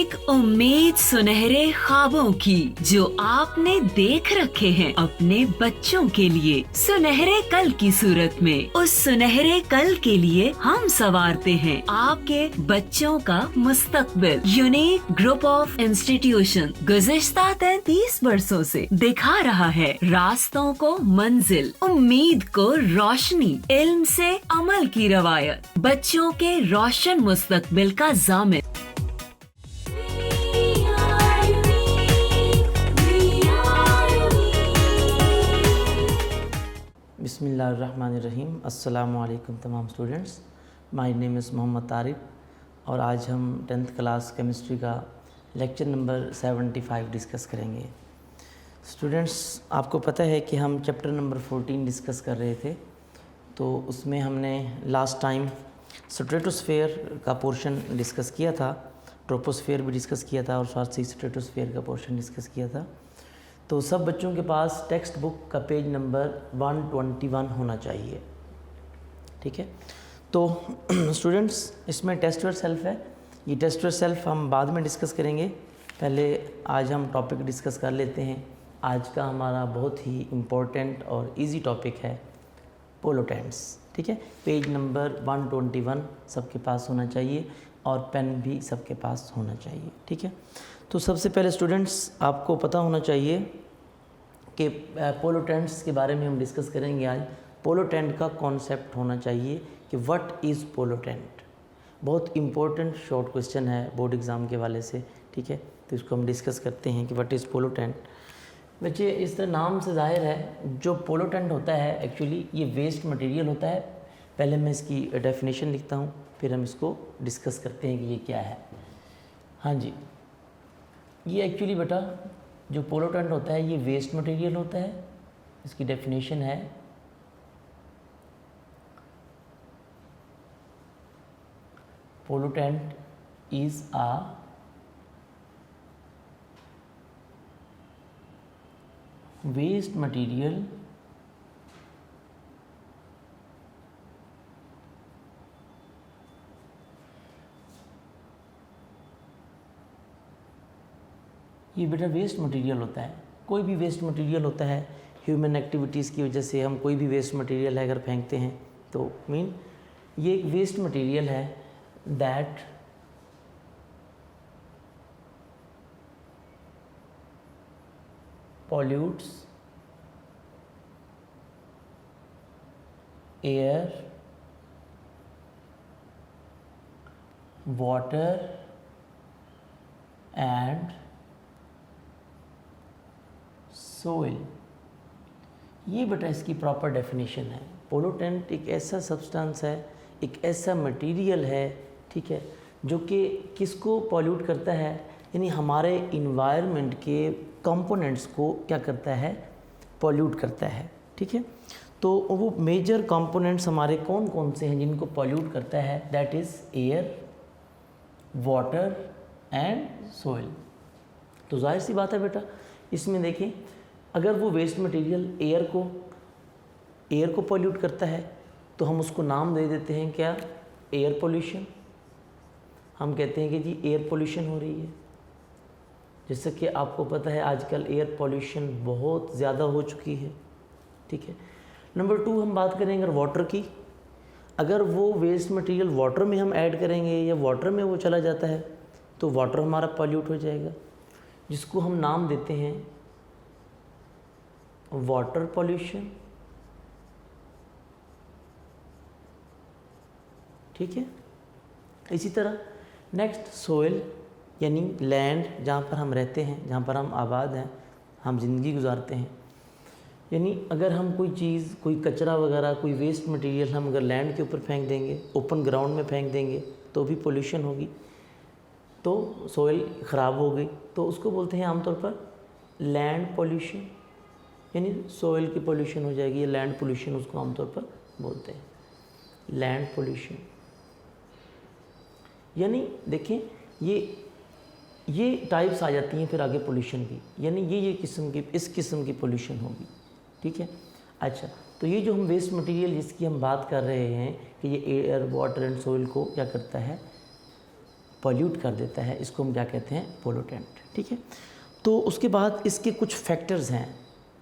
एक उम्मीद सुनहरे ख्वाबों की जो आपने देख रखे हैं अपने बच्चों के लिए, सुनहरे कल की सूरत में। उस सुनहरे कल के लिए हम संवारते हैं आपके बच्चों का मुस्तकबिल। यूनिक ग्रुप ऑफ इंस्टीट्यूशन गुज़िश्ता 33 वर्षों से दिखा रहा है रास्तों को मंजिल, उम्मीद को रोशनी, इल्म से अमल की रवायत, बच्चों के रोशन मुस्तकबिल का जामिन। बिस्मिल्लाहिर्रहमानिर्रहीम। अस्सलामु अलैकुम तमाम students. My name is Mohammad Tariq और आज हम 10th क्लास केमिस्ट्री का लेक्चर नंबर 75 डिस्कस करेंगे। स्टूडेंट्स, आपको पता है कि हम चैप्टर नंबर 14 डिस्कस कर रहे थे, तो उसमें हमने लास्ट टाइम स्ट्रेटोस्फेयर का पोर्शन डिस्कस किया था, ट्रोपोस्फेयर भी डिस्कस किया था और साथ ही स्ट्रेटोस्फेयर का पोर्शन डिस्कस किया था। तो सब बच्चों के पास टेक्स्ट बुक का पेज नंबर 121 होना चाहिए, ठीक है। तो स्टूडेंट्स, इसमें टेस्ट योर सेल्फ है। ये टेस्ट योर सेल्फ हम बाद में डिस्कस करेंगे, पहले आज हम टॉपिक डिस्कस कर लेते हैं। आज का हमारा बहुत ही इम्पोर्टेंट और इजी टॉपिक है पोलोटेंट्स, ठीक है। पेज नंबर 121 सबके पास होना चाहिए और पेन भी सबके पास होना चाहिए, ठीक है। तो सबसे पहले स्टूडेंट्स, आपको पता होना चाहिए कि पोलोटेंट्स के बारे में हम डिस्कस करेंगे आज। पोलोटेंट का कॉन्सेप्ट होना चाहिए कि व्हाट इज़ पोलोटेंट। बहुत इम्पोर्टेंट शॉर्ट क्वेश्चन है बोर्ड एग्ज़ाम के वाले से, ठीक है। तो इसको हम डिस्कस करते हैं कि व्हाट इज़ पोलोटेंट। बच्चे, इस तरह नाम से जाहिर है जो पोलोटेंट होता है एक्चुअली ये वेस्ट मटेरियल होता है। पहले मैं इसकी डेफिनेशन लिखता हूँ, फिर हम इसको डिस्कस करते हैं कि ये क्या है। हाँ जी, ये एक्चुअली बेटा जो पोलोटेंट होता है ये वेस्ट मटेरियल होता है। इसकी डेफिनेशन है पोलोटेंट इज़ आ वेस्ट मटेरियल ये बेटा वेस्ट मटेरियल होता है। कोई भी वेस्ट मटेरियल होता है, ह्यूमन एक्टिविटीज़ की वजह से हम कोई भी वेस्ट मटेरियल है अगर फेंकते हैं तो मीन ये एक वेस्ट मटेरियल है that pollutes air, water and soil। ये बेटा इसकी प्रॉपर डेफिनेशन है। पोलोटेंट एक ऐसा सब्सटेंस है, एक ऐसा मटेरियल है, ठीक है, जो कि किसको पॉल्यूट करता है, यानी हमारे इन्वायरमेंट के कंपोनेंट्स को क्या करता है, पॉल्यूट करता है, ठीक है। तो वो मेजर कंपोनेंट्स हमारे कौन कौन से हैं जिनको पॉल्यूट करता है, that is air, water and soil. तो जाहिर सी बात है बेटा, इसमें देखिए अगर वो वेस्ट मटेरियल एयर को पॉल्यूट करता है तो हम उसको नाम दे देते हैं क्या, एयर पोल्यूशन। हम कहते हैं कि जी एयर पोल्यूशन हो रही है। जैसे कि आपको पता है आजकल एयर पोल्यूशन बहुत ज़्यादा हो चुकी है, ठीक है। नंबर 2 हम बात करेंगे वाटर की। अगर वो वेस्ट मटेरियल वाटर में हम ऐड करेंगे या वाटर में वो चला जाता है तो वाटर हमारा पॉल्यूट हो जाएगा, जिसको हम नाम देते हैं वाटर पोल्यूशन, ठीक है। इसी तरह नेक्स्ट सोइल, यानी लैंड, जहाँ पर हम रहते हैं, जहाँ पर हम आबाद हैं, हम ज़िंदगी गुजारते हैं। यानी अगर हम कोई चीज़, कोई कचरा वगैरह, कोई वेस्ट मटेरियल हम अगर लैंड के ऊपर फेंक देंगे, ओपन ग्राउंड में फेंक देंगे तो भी पोल्यूशन होगी, तो सोइल ख़राब हो गई, तो उसको बोलते हैं आमतौर पर लैंड पोल्यूशन, यानी सोइल की पोल्यूशन हो जाएगी। या लैंड पोल्यूशन उसको आमतौर पर बोलते हैं, लैंड पोल्यूशन। यानी देखें ये टाइप्स आ जाती हैं फिर आगे पोल्यूशन की, यानी ये किस्म की, इस किस्म की पोल्यूशन होगी, ठीक है। अच्छा, तो ये जो हम वेस्ट मटेरियल जिसकी हम बात कर रहे हैं कि ये एयर, वाटर एंड सोइल को क्या करता है, पॉल्यूट कर देता है, इसको हम क्या कहते हैं, पोल्यूटेंट। ठीक है, तो उसके बाद इसके कुछ फैक्टर्स हैं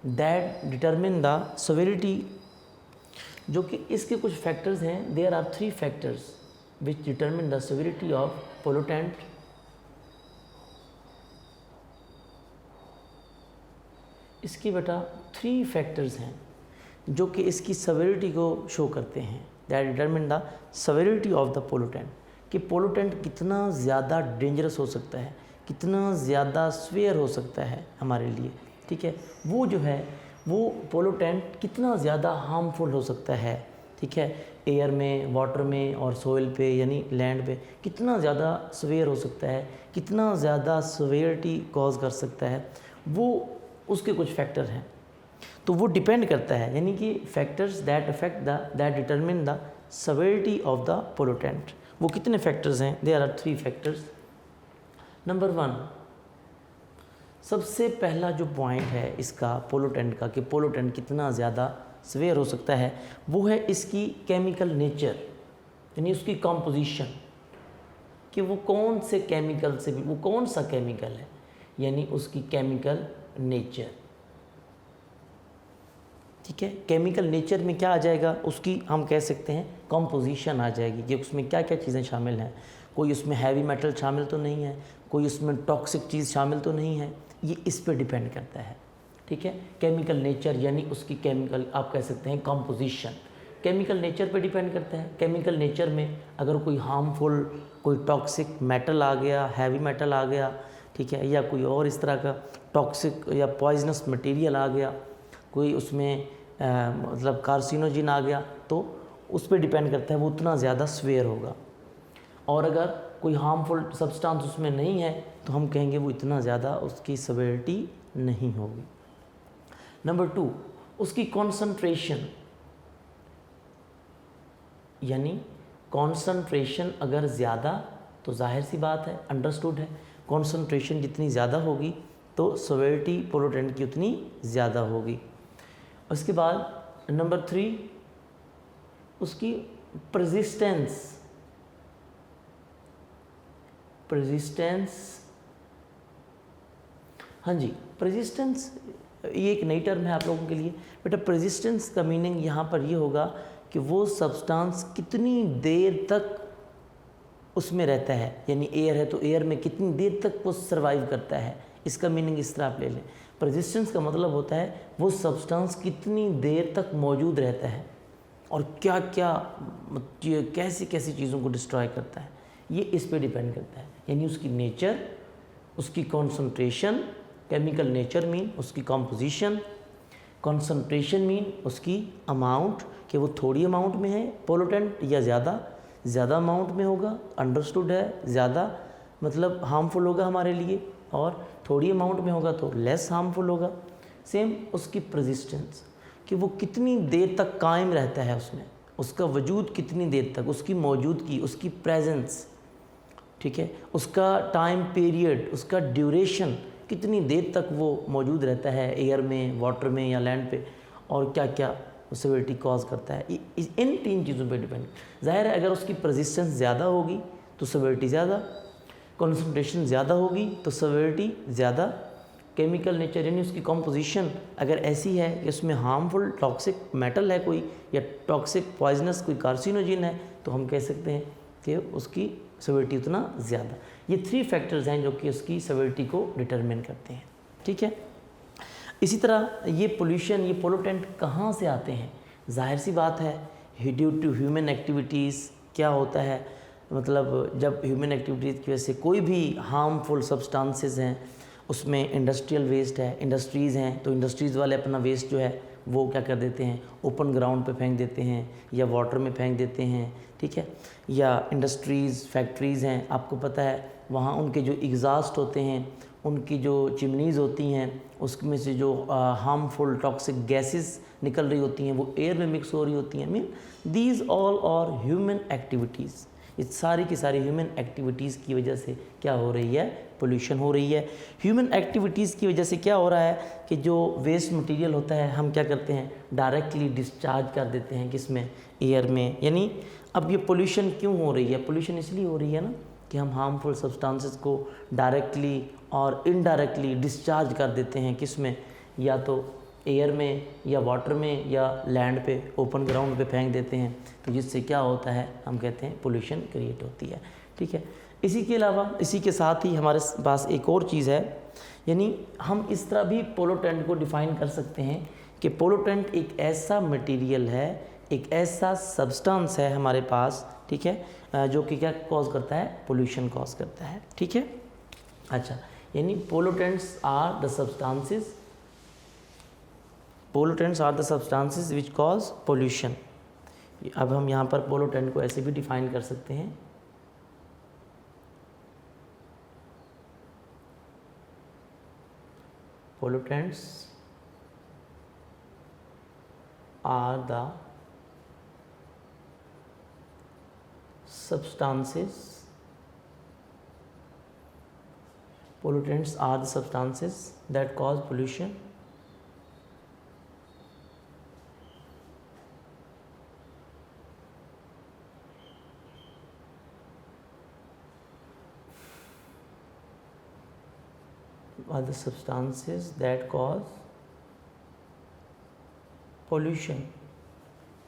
दैट डिटरमिन द सेवेरिटी, जो कि इसके कुछ फैक्टर्स हैं। There are 3 factors which determine the severity of pollutant. इसकी बेटा 3 फैक्टर्स हैं जो कि इसकी सेवेरिटी को शो करते हैं, that determine the severity of the pollutant, कि पोल्यूटेंट कितना ज़्यादा डेंजरस हो सकता है, कितना ज़्यादा स्वेयर हो सकता है हमारे लिए। ठीक है, वो जो है वो पोल्यूटेंट कितना ज़्यादा हार्मफुल हो सकता है। ठीक है, एयर में, वाटर में और सोइल पे यानी लैंड पे कितना ज़्यादा स्वेयर हो सकता है, कितना ज़्यादा स्वेयरिटी कॉज कर सकता है, वो उसके कुछ फैक्टर हैं। तो वो डिपेंड करता है, यानी कि factors that affect that determine the severity of the pollutant. वो कितने फैक्टर्स हैं? There are 3 factors. नंबर 1, सबसे पहला जो पॉइंट है इसका पोल्यूटेंट का, कि पोल्यूटेंट कितना ज़्यादा स्वेयर हो सकता है, वो है इसकी केमिकल नेचर, यानी उसकी कॉम्पोजिशन, कि वो कौन से केमिकल से, वो कौन सा केमिकल है, यानी उसकी केमिकल नेचर। ठीक है, केमिकल नेचर में क्या आ जाएगा, उसकी हम कह सकते हैं कॉम्पोजिशन आ जाएगी, कि उसमें क्या क्या चीज़ें शामिल हैं। कोई उसमें हैवी मेटल शामिल तो नहीं है, कोई उसमें टॉक्सिक चीज़ शामिल तो नहीं है, ये इस पे डिपेंड करता है। ठीक है, केमिकल नेचर यानी उसकी केमिकल, आप कह सकते हैं कॉम्पोजिशन, केमिकल नेचर पे डिपेंड करता है। केमिकल नेचर में अगर कोई हार्मफुल, कोई टॉक्सिक मेटल आ गया, हैवी मेटल आ गया, ठीक है, या कोई और इस तरह का टॉक्सिक या पॉइजनस मटेरियल आ गया, कोई उसमें मतलब कार्सिनोजिन आ गया, तो उस पर डिपेंड करता है वो उतना ज़्यादा स्वेयर होगा। और अगर कोई हार्मफुल सब्सटेंस उसमें नहीं है तो हम कहेंगे वो इतना ज़्यादा उसकी सेवेरिटी नहीं होगी। नंबर 2, उसकी कॉन्सन्ट्रेशन, यानी कॉन्सन्ट्रेशन अगर ज़्यादा तो जाहिर सी बात है, अंडरस्टूड है, कॉन्सन्ट्रेशन जितनी ज़्यादा होगी तो सेवेरिटी पोल्यूटेंट की उतनी ज़्यादा होगी। उसके बाद नंबर 3, उसकी परसिस्टेंस, हाँ जी, परसिस्टेंस ये एक नई टर्म है आप लोगों के लिए। बेटा परसिस्टेंस का मीनिंग यहाँ पर ये होगा कि वो सब्सटेंस कितनी देर तक उसमें रहता है, यानी एयर है तो एयर में कितनी देर तक वो सर्वाइव करता है, इसका मीनिंग इस तरह आप ले लें। परसिस्टेंस का मतलब होता है वो सब्सटेंस कितनी देर तक मौजूद रहता है और क्या क्या कैसी कैसी चीज़ों को डिस्ट्रॉय करता है, ये इस पे डिपेंड करता है। यानी उसकी नेचर, उसकी कॉन्सन्ट्रेशन, केमिकल नेचर मीन उसकी कॉम्पोजिशन, कॉन्सन्ट्रेशन मीन उसकी अमाउंट, कि वो थोड़ी अमाउंट में है पोल्यूटेंट या ज़्यादा अमाउंट में होगा, अंडरस्टूड है, ज़्यादा मतलब हार्मफुल होगा हमारे लिए, और थोड़ी अमाउंट में होगा तो लेस हार्मफुल होगा। सेम उसकी परसिस्टेंस, कि वो कितनी देर तक कायम रहता है उसमें, उसका वजूद कितनी देर तक, उसकी मौजूदगी, उसकी प्रेजेंस, ठीक है, उसका टाइम पीरियड, उसका ड्यूरेशन, कितनी देर तक वो मौजूद रहता है एयर में, वाटर में या लैंड पे, और क्या क्या सेवेरिटी कॉज करता है, इन 3 चीज़ों पे डिपेंड। ज़ाहिर है अगर उसकी परसिस्टेंस ज़्यादा होगी तो सेवेरिटी ज़्यादा, कॉन्सन्ट्रेशन ज़्यादा होगी तो सेवेरिटी ज़्यादा, केमिकल नेचर यानी उसकी कॉम्पोजिशन अगर ऐसी है कि उसमें हार्मफुल टॉक्सिक मेटल है कोई, या टॉक्सिक पॉइजनस कोई कार्सिनोजिन है, तो हम कह सकते हैं कि उसकी सेवेरिटी उतना ज़्यादा। ये 3 फैक्टर्स हैं जो कि उसकी सेवेरिटी को डिटरमिन करते हैं। ठीक है, इसी तरह ये पोल्यूशन, ये पोल्यूटेंट कहाँ से आते हैं? जाहिर सी बात है ड्यू टू ह्यूमन एक्टिविटीज़। क्या होता है, मतलब जब ह्यूमन एक्टिविटीज़ की वजह से कोई भी हार्मफुल सब्सटेंसेस हैं, उसमें इंडस्ट्रियल वेस्ट है, इंडस्ट्रीज़ हैं, तो इंडस्ट्रीज़ वाले अपना वेस्ट जो है वो क्या कर देते हैं, ओपन ग्राउंड पे फेंक देते हैं या वाटर में फेंक देते हैं। ठीक है, या इंडस्ट्रीज़, फैक्ट्रीज़ हैं, आपको पता है वहाँ उनके जो एग्जॉस्ट होते हैं, उनकी जो चिमनीज़ होती हैं, उसमें से जो हार्मफुल टॉक्सिक गैसेस निकल रही होती हैं वो एयर में मिक्स हो रही होती हैं। Mean these all are human activities. ये सारी की सारी ह्यूमन एक्टिविटीज़ की वजह से क्या हो रही है, पोल्यूशन हो रही है। ह्यूमन एक्टिविटीज़ की वजह से क्या हो रहा है कि जो वेस्ट मटेरियल होता है हम क्या करते हैं, डायरेक्टली डिस्चार्ज कर देते हैं, किसमें, एयर में। यानी अब ये पोल्यूशन क्यों हो रही है, पोल्यूशन इसलिए हो रही है ना कि हम हार्मफुल सब्सटेंसेस को डायरेक्टली और इनडायरेक्टली डिस्चार्ज कर देते हैं, किस में, या तो एयर में या वाटर में या लैंड पे ओपन ग्राउंड पे फेंक देते हैं, तो जिससे क्या होता है, हम कहते हैं पोल्यूशन क्रिएट होती है। ठीक है, इसी के अलावा इसी के साथ ही हमारे पास एक और चीज़ है, यानी हम इस तरह भी पोल्यूटेंट को डिफ़ाइन कर सकते हैं कि पोल्यूटेंट एक ऐसा मटेरियल है, एक ऐसा सब्सटेंस है हमारे पास, ठीक है, जो कि क्या कॉज करता है, पोल्यूशन कॉज करता है। ठीक है, अच्छा, यानी pollutants are the substances which cause pollution. अब हम यहाँ पर पोल्यूटेंट को ऐसे भी डिफाइन कर सकते हैं, pollutants are the substances that cause pollution are the substances that cause pollution,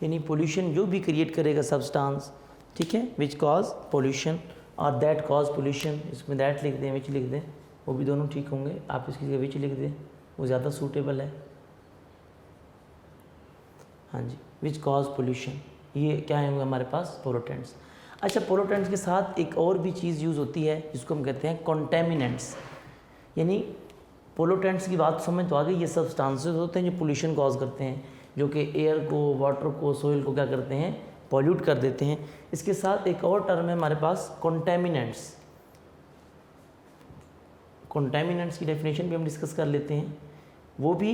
यानी पोल्यूशन जो भी क्रिएट करेगा सब्सटेंस, ठीक है, विच कॉज पोल्यूशन और दैट कॉज पोल्यूशन, इसमें दैट लिख दें, विच लिख दें, वो भी दोनों ठीक होंगे, आप इसकी जगह विच लिख दें, वो ज़्यादा सूटेबल है। हाँ जी, विच कॉज पोल्यूशन, ये क्या होंगे हमारे पास, पोल्यूटेंट्स। अच्छा, पोल्यूटेंट्स के साथ एक और भी चीज़ यूज़ होती है जिसको हम कहते हैं कॉन्टेमिनेंट्स, यानी पोल्यूटेंट्स की बात समझ तो आ गई, ये सब्सटेंसेस होते हैं जो पोल्यूशन कॉज करते हैं, जो कि एयर को, वाटर को, सोइल को क्या करते हैं, पॉल्यूट कर देते हैं। इसके साथ एक और टर्म है हमारे पास कॉन्टेमिनेंट्स। कॉन्टेमिनेंट्स की डेफिनेशन भी हम डिस्कस कर लेते हैं, वो भी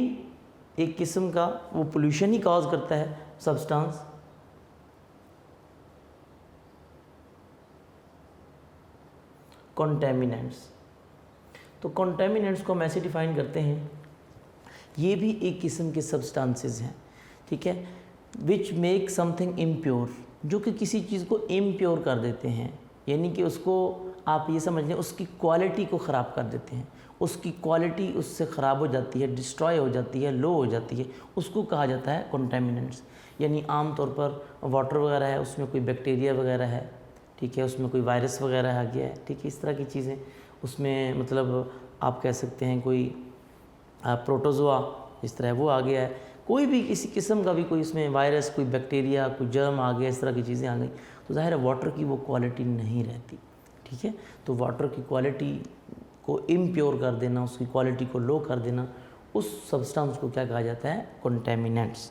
एक किस्म का वो पोल्यूशन ही कॉज करता है सब्सटेंस। कॉन्टेमिनेंट्स, तो कॉन्टेमिनेंट्स को हम ऐसे डिफाइन करते हैं, ये भी एक किस्म के सब्सटेंसेस हैं, ठीक है, विच मेक समथिंग इम्प्योर, जो कि किसी चीज़ को इम्प्योर कर देते हैं, यानी कि उसको आप ये समझ लें उसकी क्वालिटी को ख़राब कर देते हैं, उसकी क्वालिटी उससे ख़राब हो जाती है, डिस्ट्रॉय हो जाती है, लो हो जाती है, उसको कहा जाता है कॉन्टेमिनेंट्स। यानी आम तौर पर वाटर वगैरह है, उसमें कोई बैक्टीरिया वगैरह है, ठीक है, उसमें कोई वायरस वगैरह आ गया है, ठीक है, इस तरह की चीज़ें उसमें, मतलब आप कह सकते हैं कोई प्रोटोजोआ इस तरह वो आ गया है, कोई भी किसी किस्म का भी कोई इसमें वायरस, कोई बैक्टीरिया, कोई जर्म आ गया, इस तरह की चीज़ें आ गई, तो ज़ाहिर है वाटर की वो क्वालिटी नहीं रहती, ठीक है। तो वाटर की क्वालिटी को इम्प्योर कर देना, उसकी क्वालिटी को लो कर देना, उस सब्सटेंस को क्या कहा जाता है, कॉन्टेमिनेंट्स।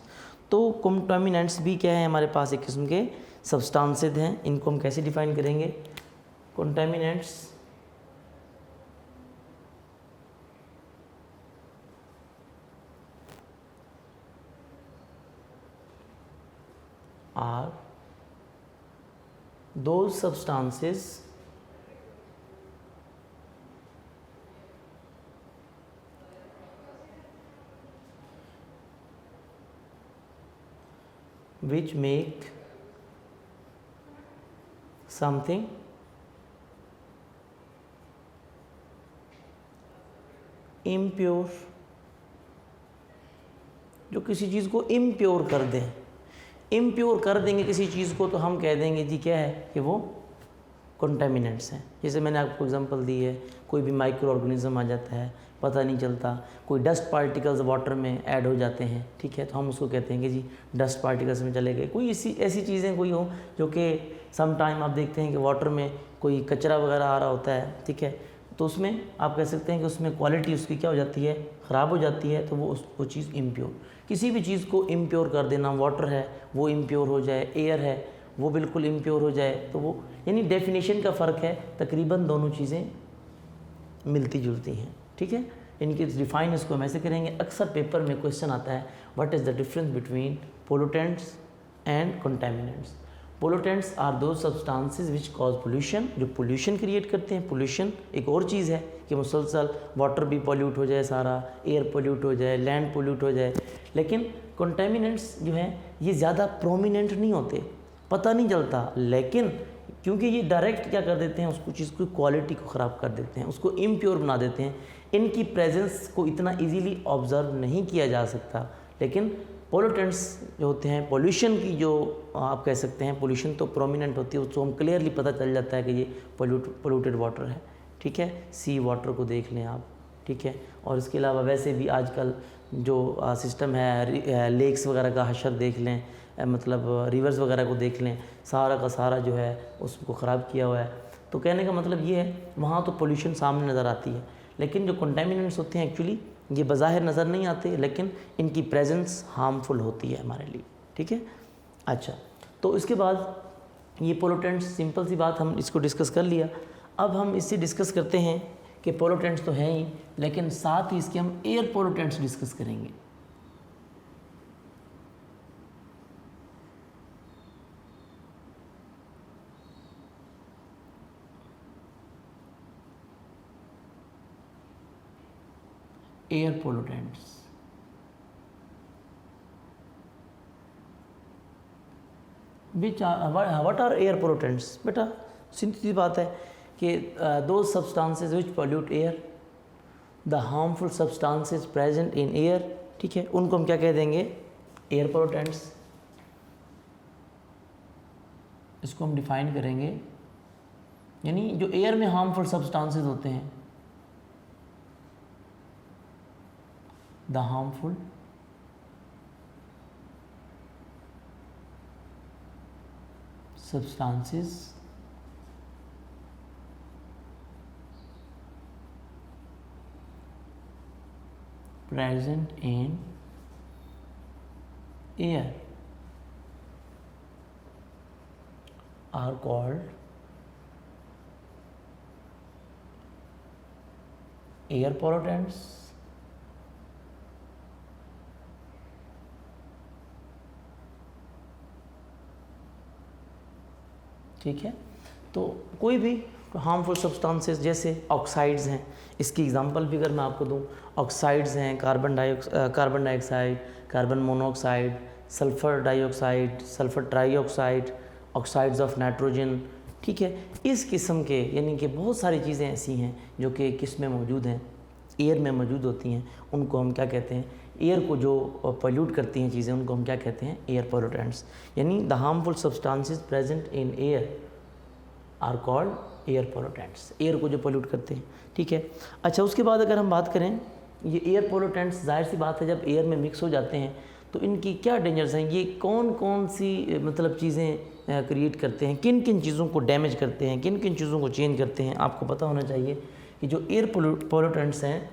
तो कॉन्टेमिनेंट्स भी क्या है, हमारे पास एक किस्म के सब्सटेंसेस हैं, इनको हम कैसे डिफाइन करेंगे, कॉन्टेमिनेंट्स are those substances which make something impure, जो किसी चीज़ को इम्प्योर कर दें, इम्प्योर कर देंगे किसी चीज़ को, तो हम कह देंगे जी क्या है कि वो कॉन्टेमिनेंट्स हैं। जैसे मैंने आपको एग्जांपल दी है, कोई भी माइक्रो ऑर्गेनिज्म आ जाता है, पता नहीं चलता, कोई डस्ट पार्टिकल्स वाटर में ऐड हो जाते हैं, ठीक है, तो हम उसको कहते हैं कि जी डस्ट पार्टिकल्स में चले गए। कोई ऐसी चीज़ें कोई हो जो कि सम टाइम आप देखते हैं कि वाटर में कोई कचरा वगैरह आ रहा होता है, ठीक है, तो उसमें आप कह सकते हैं कि उसमें क्वालिटी उसकी क्या हो जाती है, ख़राब हो जाती है, तो वो चीज़ इम्प्योर। किसी भी चीज़ को इम्प्योर कर देना, वाटर है वो इम्प्योर हो जाए, एयर है वो बिल्कुल इम्प्योर हो जाए, तो वो यानी डेफिनेशन का फ़र्क है, तकरीबन दोनों चीज़ें मिलती जुलती हैं, ठीक है। इनके डिफ़ाइन इसको हम ऐसे करेंगे। अक्सर पेपर में क्वेश्चन आता है, what is the difference between pollutants and contaminants. Pollutants are those substances which cause pollution, जो पोल्यूशन क्रिएट करते हैं। पोल्यूशन एक और चीज़ है कि मुसलसल वाटर भी पोल्यूट हो जाए, सारा एयर पोल्यूट हो जाए, लैंड पोल्यूट हो जाए। लेकिन कंटामिनेंट्स जो हैं ये ज़्यादा प्रोमिनेंट नहीं होते, पता नहीं चलता, लेकिन क्योंकि ये डायरेक्ट क्या कर देते हैं, उसको चीज़ की क्वालिटी को ख़राब कर देते हैं, उसको इम्प्योर बना देते हैं। इनकी प्रेजेंस को इतना इजीली ऑब्ज़र्व नहीं किया जा सकता, लेकिन पोल्यूटेंट्स जो होते हैं, पोल्यूशन की जो आप कह सकते हैं, पोल्यूशन तो प्रोमिनेंट होती है, उसको हम क्लियरली पता चल जाता है कि ये पोल्यूटेड वाटर है, ठीक है। सी वाटर को देख लें आप, ठीक है। और इसके अलावा वैसे भी आजकल जो सिस्टम है, लेक्स वगैरह का हशर देख लें, मतलब रिवर्स वगैरह को देख लें, सारा का सारा जो है उसको ख़राब किया हुआ है। तो कहने का मतलब ये है, वहाँ तो पोल्यूशन सामने नज़र आती है, लेकिन जो कंटेमिनेंट्स होते हैं एक्चुअली ये बज़ाहिर नज़र नहीं आते, लेकिन इनकी प्रेजेंस हार्मफुल होती है हमारे लिए, ठीक है। अच्छा, तो इसके बाद ये पोल्यूटेंट्स, सिंपल सी बात, हम इसको डिस्कस कर लिया। अब हम इससे डिस्कस करते हैं कि पोल्यूटेंट्स तो हैं ही, लेकिन साथ ही इसके हम एयर पोल्यूटेंट्स डिस्कस करेंगे। Air pollutants, what are air pollutants? बेटा सीधी सी बात है कि those substances which pollute air, the harmful substances present in air, ठीक है, उनको हम क्या कह देंगे? Air pollutants. इसको हम डिफाइन करेंगे, यानी जो एयर में हार्मफुल सब्सटेंसेस होते हैं, the harmful substances present in air are called air pollutants. ठीक है, तो कोई भी हार्मफुल सब्सटेंसेस जैसे ऑक्साइड्स हैं, इसकी एग्जांपल भी अगर मैं आपको दूं, ऑक्साइड्स हैं carbon dioxide, carbon monoxide, sulphur dioxide, sulphur trioxide, oxides of nitrogen, ठीक है। इस किस्म के यानी कि बहुत सारी चीज़ें ऐसी हैं जो कि किस में मौजूद हैं, एयर में मौजूद होती हैं, उनको हम क्या कहते हैं? एयर को जो पोल्यूट करती हैं चीज़ें, उनको हम क्या कहते हैं? Air pollutants. यानी the harmful substances present in air are called air pollutants, air को जो पोल्यूट करते हैं, ठीक है। अच्छा, उसके बाद अगर हम बात करें, ये एयर पोल्यूटेंट्स जाहिर सी बात है जब एयर में मिक्स हो जाते हैं तो इनकी क्या डेंजर्स हैं, ये कौन कौन सी मतलब चीज़ें क्रिएट करते हैं, किन किन चीज़ों को डैमेज करते हैं, किन किन चीज़ों को चेंज करते हैं, आपको पता होना चाहिए कि जो एयर पोल्यूटेंट्स हैं,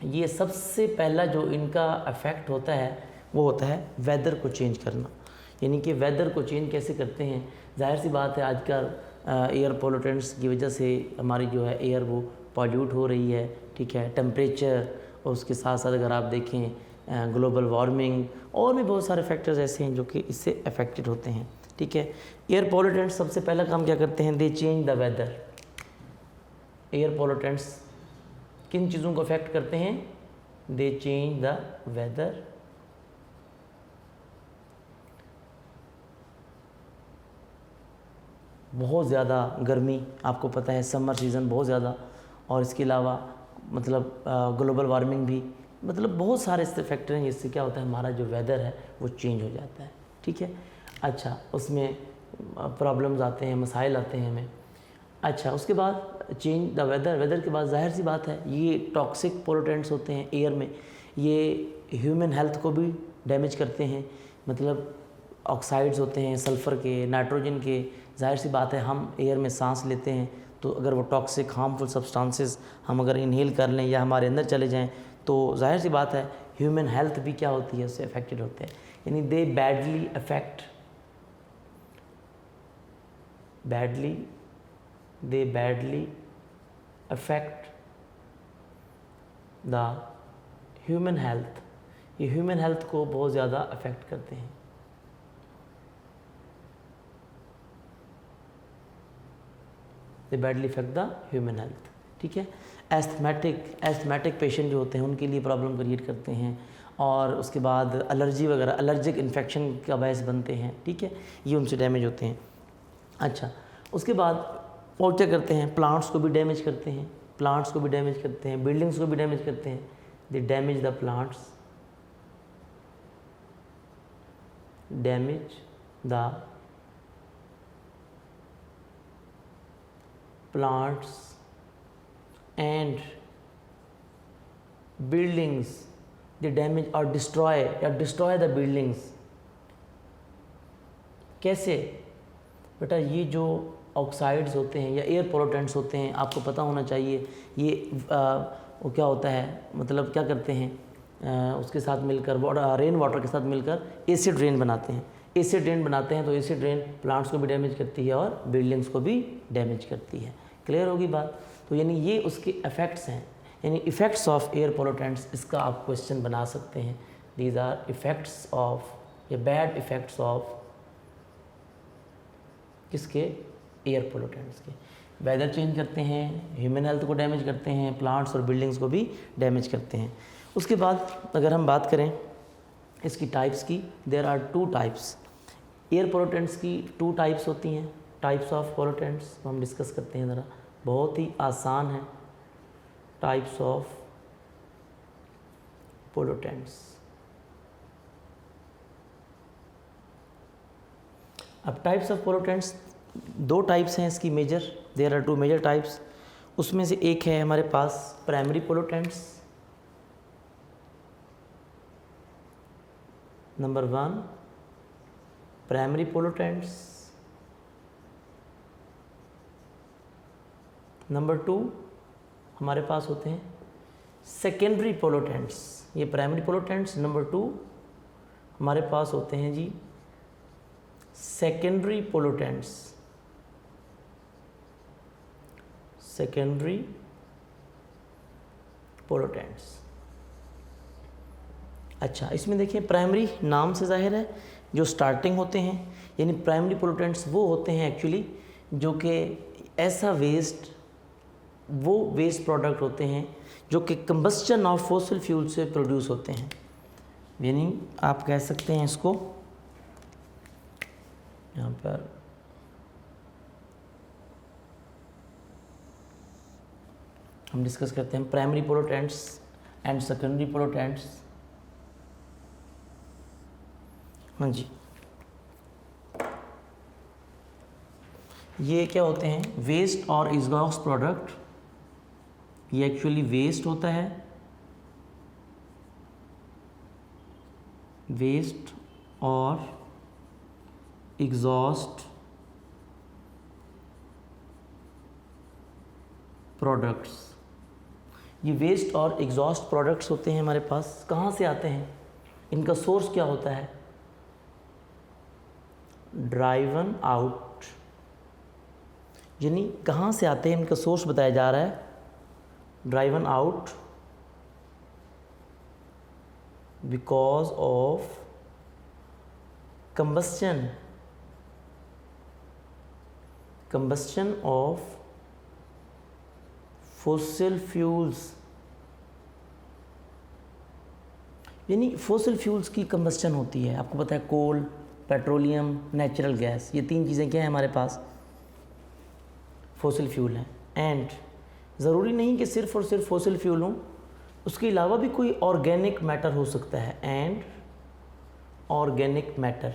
ये सबसे पहला जो इनका इफ़ेक्ट होता है वो होता है वेदर को चेंज करना। यानी कि वेदर को चेंज कैसे करते हैं? जाहिर सी बात है आजकल एयर पोल्यूटेंट्स की वजह से हमारी जो है एयर वो पॉल्यूट हो रही है, ठीक है। टेम्परेचर और उसके साथ साथ अगर आप देखें ग्लोबल वार्मिंग और भी बहुत सारे फैक्टर्स ऐसे हैं जो कि इससे अफेक्टेड होते हैं, ठीक है। एयर पोल्यूटेंट्स सबसे पहला काम क्या करते हैं? They change the weather. Air pollutants किन चीज़ों को अफेक्ट करते हैं? They change the weather. बहुत ज़्यादा गर्मी, आपको पता है समर सीज़न बहुत ज़्यादा, और इसके अलावा मतलब ग्लोबल वार्मिंग भी, मतलब बहुत सारे ऐसे फैक्टर हैं जिससे क्या होता है हमारा जो वेदर है वो चेंज हो जाता है, ठीक है। अच्छा, उसमें प्रॉब्लम्स आते हैं, मसाइल आते हैं हमें। अच्छा, उसके बाद चेंज द वेदर, वेदर के बाद जाहिर सी बात है ये टॉक्सिक पोल्यूटेंट्स होते हैं एयर में, ये ह्यूमन हेल्थ को भी डैमेज करते हैं। मतलब ऑक्साइड्स होते हैं सल्फ़र के, नाइट्रोजन के, जाहिर सी बात है हम एयर में सांस लेते हैं तो अगर वो टॉक्सिक हार्मफुल सब्सटेंसेस हम अगर इनहेल कर लें या हमारे अंदर चले जाएं तो जाहिर सी बात है ह्यूमन हेल्थ भी क्या होती है, उससे अफेक्टेड होते हैं। यानी they badly affect the human health, ये ह्यूमन हेल्थ को बहुत ज़्यादा अफेक्ट करते हैं। They badly affect the human health, ठीक है। एस्थमेटिक पेशेंट जो होते हैं उनके लिए प्रॉब्लम क्रिएट करते हैं, और उसके बाद एलर्जी वगैरह, एलर्जिक इन्फेक्शन का बायस बनते हैं, ठीक है, ये उनसे डैमेज होते हैं। अच्छा, उसके बाद और क्या करते हैं, प्लांट्स को भी डैमेज करते हैं, प्लांट्स को भी डैमेज करते हैं, बिल्डिंग्स को भी डैमेज करते हैं। They damage the plants, damage the plants and buildings, they damage और डिस्ट्रॉय द बिल्डिंग्स। कैसे बेटा, ये जो ऑक्साइड्स होते हैं या एयर पोल्यूटेंट्स होते हैं, आपको पता होना चाहिए ये वो क्या होता है, मतलब क्या करते हैं, उसके साथ मिलकर रेन वाटर के साथ मिलकर एसिड रेन बनाते हैं। एसिड रेन बनाते हैं तो एसिड रेन प्लांट्स को भी डैमेज करती है और बिल्डिंग्स को भी डैमेज करती है। क्लियर होगी बात। तो यानी ये उसके इफ़ेक्ट्स हैं, यानी इफ़ेक्ट्स ऑफ एयर पोल्यूटेंट्स। इसका आप क्वेश्चन बना सकते हैं। दीज आर इफ़ेक्ट्स ऑफ या बैड इफ़ेक्ट्स ऑफ किसके, एयर पोल्यूटेंट्स के। वेदर चेंज करते हैं, ह्यूमन हेल्थ को डैमेज करते हैं, प्लांट्स और बिल्डिंग्स को भी डैमेज करते हैं। उसके बाद अगर हम बात करें इसकी टाइप्स की, there are 2 types. Air pollutants की 2 टाइप्स होती हैं, टाइप्स ऑफ पोल्यूटेंट्स हम डिस्कस करते हैं ज़रा, बहुत ही आसान है। Types of pollutants. अब टाइप्स ऑफ पोल्यूटेंट्स 2 टाइप्स हैं इसकी major, there are 2 major types. उसमें से एक है हमारे पास primary pollutants, number 1 primary pollutants, number 2 हमारे पास होते हैं सेकेंडरी पोल्यूटेंट्स। ये प्राइमरी पोल्यूटेंट्स, नंबर 2 हमारे पास होते हैं जी सेकेंडरी पोल्यूटेंट्स। Secondary pollutants. अच्छा, इसमें देखिए प्राइमरी नाम से जाहिर है जो स्टार्टिंग होते हैं, यानी प्राइमरी पोल्यूटेंट्स वो होते हैं एक्चुअली जो कि ऐसा वेस्ट, वो वेस्ट प्रोडक्ट होते हैं जो कि कंबस्चन ऑफ फॉसिल फ्यूल से प्रोड्यूस होते हैं। यानी आप कह सकते हैं इसको, यहाँ पर हम डिस्कस करते हैं primary pollutants and secondary pollutants. हाँ जी, ये क्या होते हैं, वेस्ट और एग्जॉस्ट प्रोडक्ट। ये एक्चुअली वेस्ट होता है, वेस्ट और एग्जॉस्ट प्रोडक्ट्स। ये वेस्ट और एग्जॉस्ट प्रोडक्ट्स होते हैं हमारे पास। कहाँ से आते हैं, इनका सोर्स क्या होता है, ड्राइवन आउट। यानी कहाँ से आते हैं, इनका सोर्स बताया जा रहा है, driven out because of combustion of fossil fuels। यानी फॉसिल फ्यूल्स की कंबस्चन होती है। आपको पता है कोल, पेट्रोलियम, नेचुरल गैस, ये 3 चीज़ें क्या हैं हमारे पास, फॉसिल फ्यूल हैं। एंड ज़रूरी नहीं कि सिर्फ और सिर्फ फॉसिल फ्यूल हों, उसके अलावा भी कोई ऑर्गेनिक मैटर हो सकता है। एंड ऑर्गेनिक मैटर,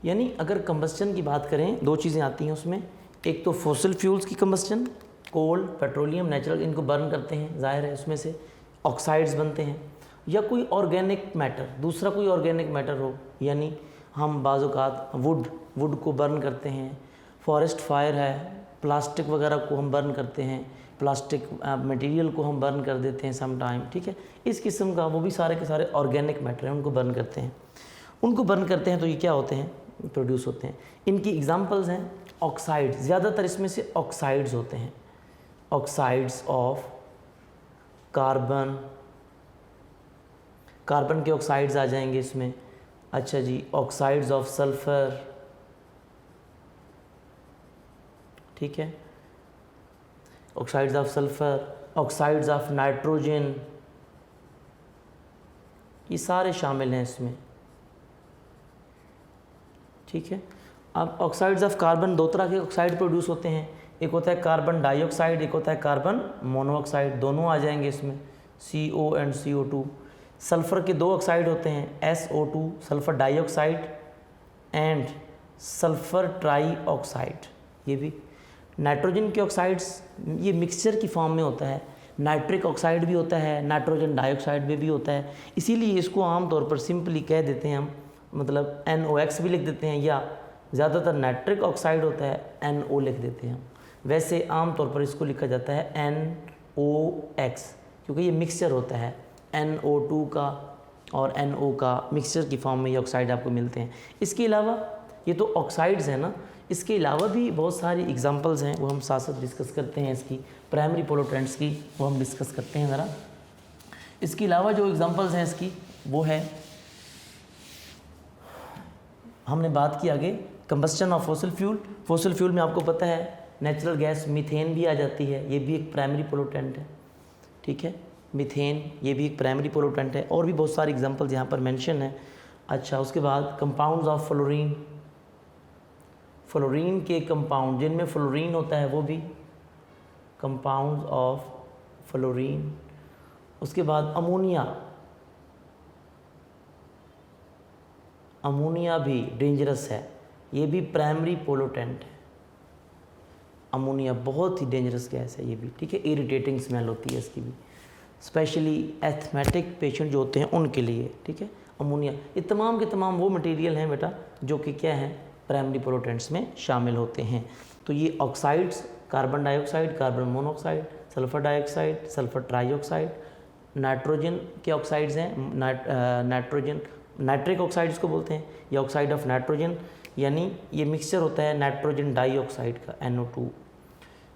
यानी अगर कंबस्चन की बात करें 2 चीज़ें आती हैं उसमें, एक तो फॉसिल फ्यूल्स की कंबस्चन, कोल, पेट्रोलियम, नेचुरल, इनको बर्न करते हैं, जाहिर है उसमें से ऑक्साइड्स बनते हैं, या कोई ऑर्गेनिक मैटर, दूसरा कोई ऑर्गेनिक मैटर हो, यानी हम बाज़-औक़ात वुड को बर्न करते हैं, फॉरेस्ट फायर है, प्लास्टिक वगैरह को हम बर्न करते हैं, प्लास्टिक मटेरियल को हम बर्न कर देते हैं सम टाइम, ठीक है। इस किस्म का वो भी सारे के सारे ऑर्गेनिक मैटर हैं, उनको बर्न करते हैं। उनको बर्न करते हैं तो ये क्या होते हैं, प्रोड्यूस होते हैं। इनकी एग्जांपल्स हैं ऑक्साइड्स, ज़्यादातर इसमें से ऑक्साइड्स होते हैं, ऑक्साइड्स ऑफ कार्बन, कार्बन के ऑक्साइड्स आ जाएंगे इसमें। अच्छा जी, ऑक्साइड्स ऑफ सल्फ़र, ठीक है, oxides of sulphur, oxides of nitrogen, ये सारे शामिल हैं इसमें। ठीक है। अब ऑक्साइड्स ऑफ कार्बन, दो तरह के ऑक्साइड प्रोड्यूस होते हैं, एक होता है कार्बन डाइऑक्साइड, एक होता है कार्बन मोनोऑक्साइड, दोनों आ जाएंगे इसमें, CO एंड CO2। सल्फ़र के दो ऑक्साइड होते हैं, SO2 sulphur dioxide and sulphur trioxide. ये भी नाइट्रोजन के ऑक्साइड्स ये मिक्सचर की फॉर्म में होता है, नाइट्रिक ऑक्साइड भी होता है, नाइट्रोजन डाइऑक्साइड में भी होता है, इसीलिए इसको आमतौर पर सिंपली कह देते हैं हम, मतलब NOx भी लिख देते हैं, या ज़्यादातर नाइट्रिक ऑक्साइड होता है NO लिख देते हैं हम। वैसे आमतौर पर इसको लिखा जाता है NOx, क्योंकि ये मिक्सचर होता है NO2 का और NO का मिक्सचर की फॉर्म में ये ऑक्साइड आपको मिलते हैं। इसके अलावा ये तो ऑक्साइड्स हैं ना, इसके अलावा भी बहुत सारी एग्जांपल्स हैं, वो हम साथ साथ डिस्कस करते हैं। इसकी प्राइमरी पोलोटेंट्स की वो हम डिस्कस करते हैं ज़रा। इसके अलावा जो एग्जांपल्स हैं इसकी वो है, हमने बात की आगे combustion of fossil fuel. Fossil fuel में आपको पता है नेचुरल गैस मीथेन भी आ जाती है, ये भी एक प्राइमरी पोलोटेंट है, ठीक है। मीथेन ये भी एक प्राइमरी पोलोटेंट है, और भी बहुत सारे एग्जांपल्स यहाँ पर मेंशन है। अच्छा, उसके बाद कंपाउंड्स ऑफ फ्लोरीन, फ्लोरीन के कंपाउंड जिनमें फ्लोरीन होता है वो भी कंपाउंड्स ऑफ फ्लोरीन। उसके बाद अमोनिया, अमोनिया भी डेंजरस है, ये भी प्राइमरी पोलोटेंट है। अमोनिया बहुत ही डेंजरस गैस है ये भी, ठीक है। इरिटेटिंग स्मेल होती है इसकी भी, स्पेशली एस्थमेटिक पेशेंट जो होते हैं उनके लिए, ठीक है। अमोनिया, ये तमाम के तमाम वो मटेरियल हैं बेटा जो कि क्या हैं, प्राइमरी पोलोटेंट्स में शामिल होते हैं। तो ये oxides, carbon dioxide, carbon monoxide, sulphur dioxide, sulphur trioxide, nitrogen के ऑक्साइड्स हैं, नाइट्रोजन नाइट्रिक ऑक्साइड इसको बोलते हैं, या ऑक्साइड ऑफ नाइट्रोजन, यानी ये मिक्सचर होता है नाइट्रोजन डाइऑक्साइड का NO2।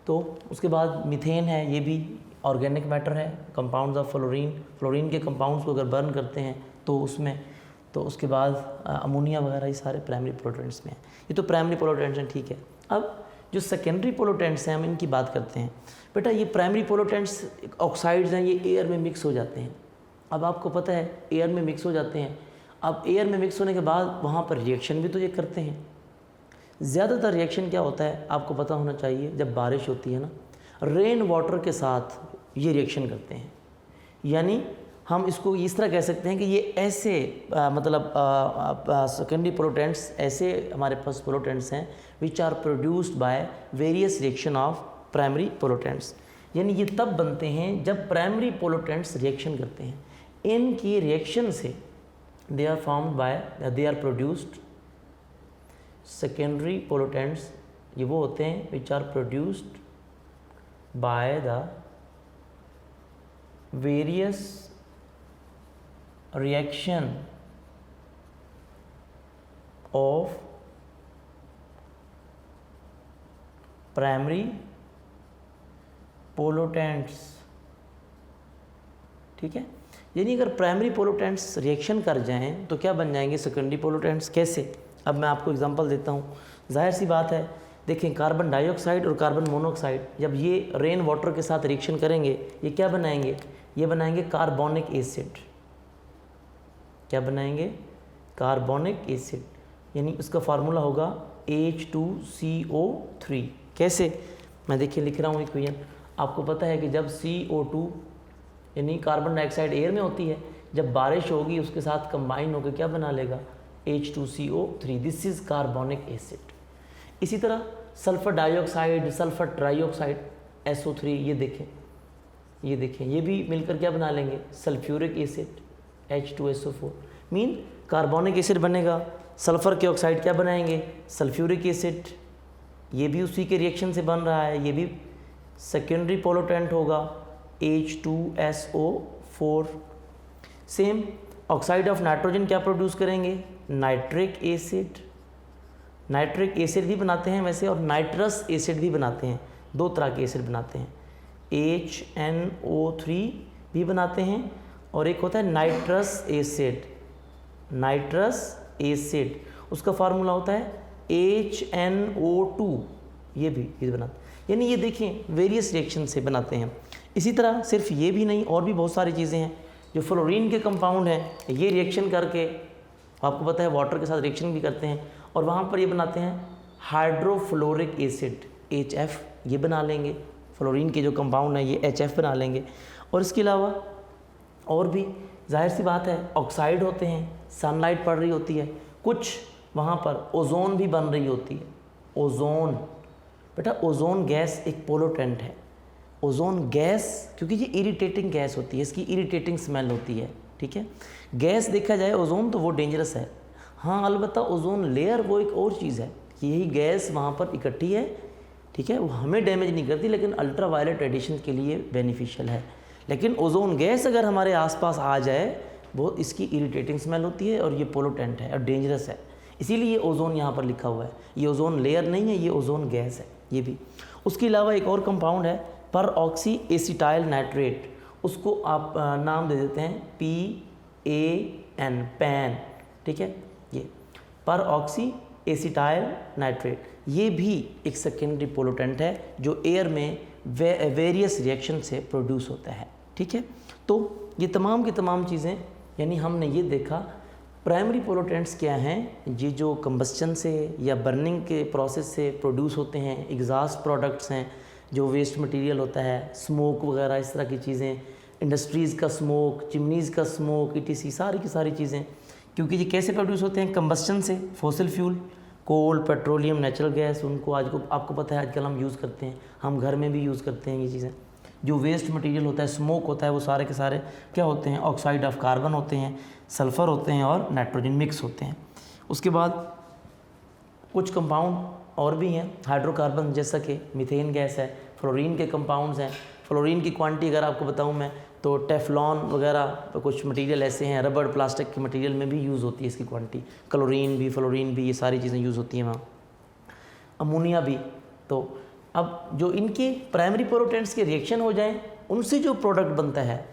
तो उसके बाद मीथेन है, ये भी ऑर्गेनिक मैटर है, कंपाउंड्स ऑफ फ्लोरीन, फ्लोरीन के कंपाउंड्स को अगर बर्न करते हैं तो उसमें, तो उसके बाद अमोनिया वगैरह ये सारे प्राइमरी पोलोटेंट्स में हैं। ये तो प्राइमरी पोलोटेंट्स हैं, ठीक है। अब जो सेकेंडरी पोलोटेंट्स हैं हम इनकी बात करते हैं। बेटा ये प्राइमरी पोलोटेंट्स ऑक्साइड्स हैं, ये एयर में मिक्स हो जाते हैं। अब आपको पता है एयर में मिक्स हो जाते हैं, अब एयर में मिक्स होने के बाद वहाँ पर रिएक्शन भी तो ये करते हैं। ज़्यादातर रिएक्शन क्या होता है आपको पता होना चाहिए, जब बारिश होती है ना, रेन वाटर के साथ ये रिएक्शन करते हैं। यानी हम इसको इस तरह कह सकते हैं कि ये ऐसे मतलब सेकेंडरी पोलोटेंट्स ऐसे हमारे पास पोलोटेंट्स हैं which are produced by various reaction of primary pollutants. यानी ये तब बनते हैं जब प्राइमरी पोलोटेंट्स रिएक्शन करते हैं। इनकी रिएक्शन से they are formed by, they are produced secondary pollutants, ये वो होते हैं which are produced by the various reaction of primary pollutants, ठीक है। यानी अगर प्राइमरी पोलोटेंट्स रिएक्शन कर जाएं तो क्या बन जाएंगे सेकेंडरी पोलोटेंट्स। कैसे, अब मैं आपको एग्जांपल देता हूँ। जाहिर सी बात है, देखें कार्बन डाइऑक्साइड और कार्बन मोनोऑक्साइड जब ये रेन वाटर के साथ रिएक्शन करेंगे ये क्या बनाएंगे, ये बनाएंगे कार्बोनिक एसिड। क्या बनाएंगे, कार्बोनिक एसिड, यानी उसका फार्मूला होगा H2CO3। कैसे, मैं देखिए लिख रहा हूँ इक्वेशन। आपको पता है कि जब CO2 यानी कार्बन डाइऑक्साइड एयर में होती है, जब बारिश होगी उसके साथ कंबाइन होकर क्या बना लेगा, H2CO3। This is carbonic acid. इसी तरह sulphur dioxide, sulphur trioxide SO3, ये देखें, ये देखें, ये भी मिलकर क्या बना लेंगे, sulphuric acid H2SO4। Mean carbonic acid बनेगा, सल्फ़र के ऑक्साइड क्या बनाएंगे, सल्फ्यूरिक एसिड, ये भी उसी के रिएक्शन से बन रहा है, ये भी सेकेंडरी पोलोटेंट होगा H2SO4। Same oxide of nitrogen क्या प्रोड्यूस करेंगे, नाइट्रिक एसिड। नाइट्रिक एसिड भी बनाते हैं वैसे, और नाइट्रस एसिड भी बनाते हैं, दो तरह के एसिड बनाते हैं, HNO3 भी बनाते हैं, और एक होता है नाइट्रस एसिड। नाइट्रस एसिड उसका फार्मूला होता है HNO2, ये भी बनाते हैं। यानी ये देखें वेरियस रिएक्शन से बनाते हैं। इसी तरह सिर्फ ये भी नहीं, और भी बहुत सारी चीज़ें हैं। जो फ्लोरीन के कंपाउंड हैं ये रिएक्शन करके, आपको पता है वाटर के साथ रिएक्शन भी करते हैं, और वहाँ पर ये बनाते हैं हाइड्रोफ्लोरिक एसिड HF, ये बना लेंगे। फ्लोरीन के जो कंपाउंड है ये HF बना लेंगे। और इसके अलावा और भी जाहिर सी बात है ऑक्साइड होते हैं, सनलाइट पड़ रही होती है, कुछ वहाँ पर ओजोन भी बन रही होती है। ओजोन बेटा, ओजोन गैस एक पोलोटेंट है। ओजोन गैस क्योंकि ये इरिटेटिंग गैस होती है, इसकी इरिटेटिंग स्मेल होती है, ठीक है। गैस देखा जाए ओजोन तो वो डेंजरस है। हाँ अलबत्ता ओजोन लेयर वो एक और चीज़ है कि यही गैस वहाँ पर इकट्ठी है, ठीक है, वो हमें डैमेज नहीं करती लेकिन अल्ट्रा वायलेट रेडिएशन के लिए बेनिफिशियल है। लेकिन ओजोन गैस अगर हमारे आसपास आ जाए वो इसकी इरिटेटिंग स्मेल होती है और ये पोलोटेंट है और डेंजरस है, इसीलिए ये ओजोन यहाँ पर लिखा हुआ है। ये ओजोन लेयर नहीं है, ये ओजोन गैस है ये भी। उसके अलावा एक और कंपाउंड है पर ऑक्सी एसिटाइल नाइट्रेट, उसको आप नाम दे देते हैं PAN, पैन, ठीक है। ये पर ऑक्सी एसिटाइल नाइट्रेट ये भी एक सेकेंडरी पोलोटेंट है जो एयर में वेरियस रिएक्शन से प्रोड्यूस होता है, ठीक है। तो ये तमाम की तमाम चीज़ें यानी हमने ये देखा प्राइमरी पोलोटेंट्स क्या हैं, ये जो कंबस्चन से या बर्निंग के प्रोसेस से प्रोड्यूस होते हैं, एग्जॉस्ट प्रोडक्ट्स हैं, जो वेस्ट मटेरियल होता है, स्मोक वगैरह इस तरह की चीज़ें, इंडस्ट्रीज़ का स्मोक, चिमनीज़ का स्मोक, ETC सारी की सारी चीज़ें, क्योंकि ये कैसे प्रोड्यूस होते हैं, कंबस्चन से। फॉसिल फ्यूल, कोल, पेट्रोलियम, नेचुरल गैस, उनको आज को आपको पता है आजकल हम यूज़ करते हैं, हम घर में भी यूज़ करते हैं ये चीज़ें। जो वेस्ट मटेरियल होता है, स्मोक होता है, वो सारे के सारे क्या होते हैं, ऑक्साइड ऑफ कार्बन होते हैं, सल्फ़र होते हैं और नाइट्रोजन मिक्स होते हैं। उसके बाद कुछ कंपाउंड और भी हैं हाइड्रोकार्बन, जैसा कि मीथेन गैस है, फ्लोरीन के कंपाउंड्स हैं। फ्लोरीन की क्वांटिटी अगर आपको बताऊं मैं तो टेफ्लॉन वगैरह कुछ मटेरियल ऐसे हैं, रबड़ प्लास्टिक के मटेरियल में भी यूज़ होती है इसकी क्वांटिटी। क्लोरीन भी, फ्लोरीन भी, ये सारी चीज़ें यूज़ होती हैं वहाँ। अमोनिया भी। तो अब जो इनके प्राइमरी पोलोटेंट्स के रिएक्शन हो जाएं, उनसे जो प्रोडक्ट बनता है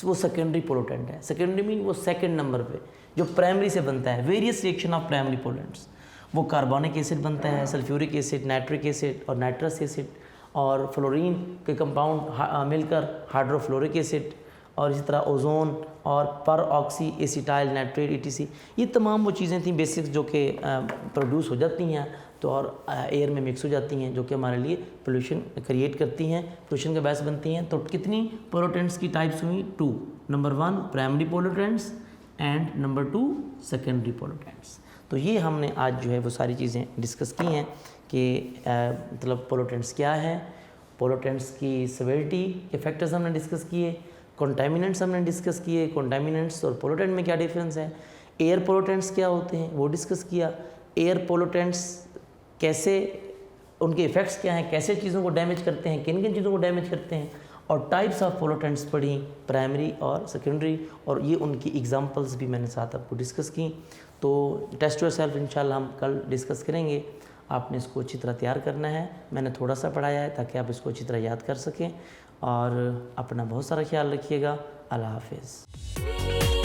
वो सेकेंडरी पोलोटेंट है। सेकेंडरी मीन वो सेकेंड नंबर पे जो प्राइमरी से बनता है। वेरियस रिएक्शन ऑफ प्राइमरी पोलोटेंट्स, वो कार्बोनिक एसिड बनता है, सल्फ्यूरिक एसिड, नाइट्रिक एसिड और नाइट्रस एसिड, और फ्लोरीन के कंपाउंड मिलकर हाइड्रोफ्लोरिक एसिड, और इसी तरह ओजोन और पर ऑक्सी एसिटाइल नाइट्रेट ETC। ये तमाम वो चीज़ें थी बेसिक्स जो कि प्रोड्यूस हो जाती हैं तो और एयर में मिक्स हो जाती हैं, जो कि हमारे लिए पोल्यूशन क्रिएट करती हैं, पोल्यूशन का बायस बनती हैं। तो कितनी पोलोटेंट्स की टाइप्स हुई? 2। Number 1 primary pollutants and number 2 secondary pollutants. तो ये हमने आज जो है वो सारी चीज़ें डिस्कस की हैं कि मतलब पोलोटेंट्स क्या है, पोलोटेंट्स की सेवेरिटी के फैक्टर्स हमने डिस्कस किए, कॉन्टामिनेंट्स हमने डिस्कस किए, कॉन्टामिनेंट्स और पोलोटेंट में क्या डिफरेंस है, एयर पोलोटेंट्स क्या होते हैं वो डिस्कस किया, एयर पोलोटेंट्स कैसे, उनके इफ़ेक्ट्स क्या हैं, कैसे चीज़ों को डैमेज करते हैं, किन किन चीज़ों को डैमेज करते हैं, और टाइप्स ऑफ पोलोटेंट्स पढ़ी प्राइमरी और सेकेंडरी, और ये उनकी एग्जांपल्स भी मैंने साथ आपको डिस्कस की। तो टेस्ट योरसेल्फ इंशाल्लाह हम कल डिस्कस करेंगे। आपने इसको अच्छी तरह तैयार करना है, मैंने थोड़ा सा पढ़ाया है ताकि आप इसको अच्छी तरह याद कर सकें, और अपना बहुत सारा ख्याल रखिएगा। अल्लाह हाफिज़।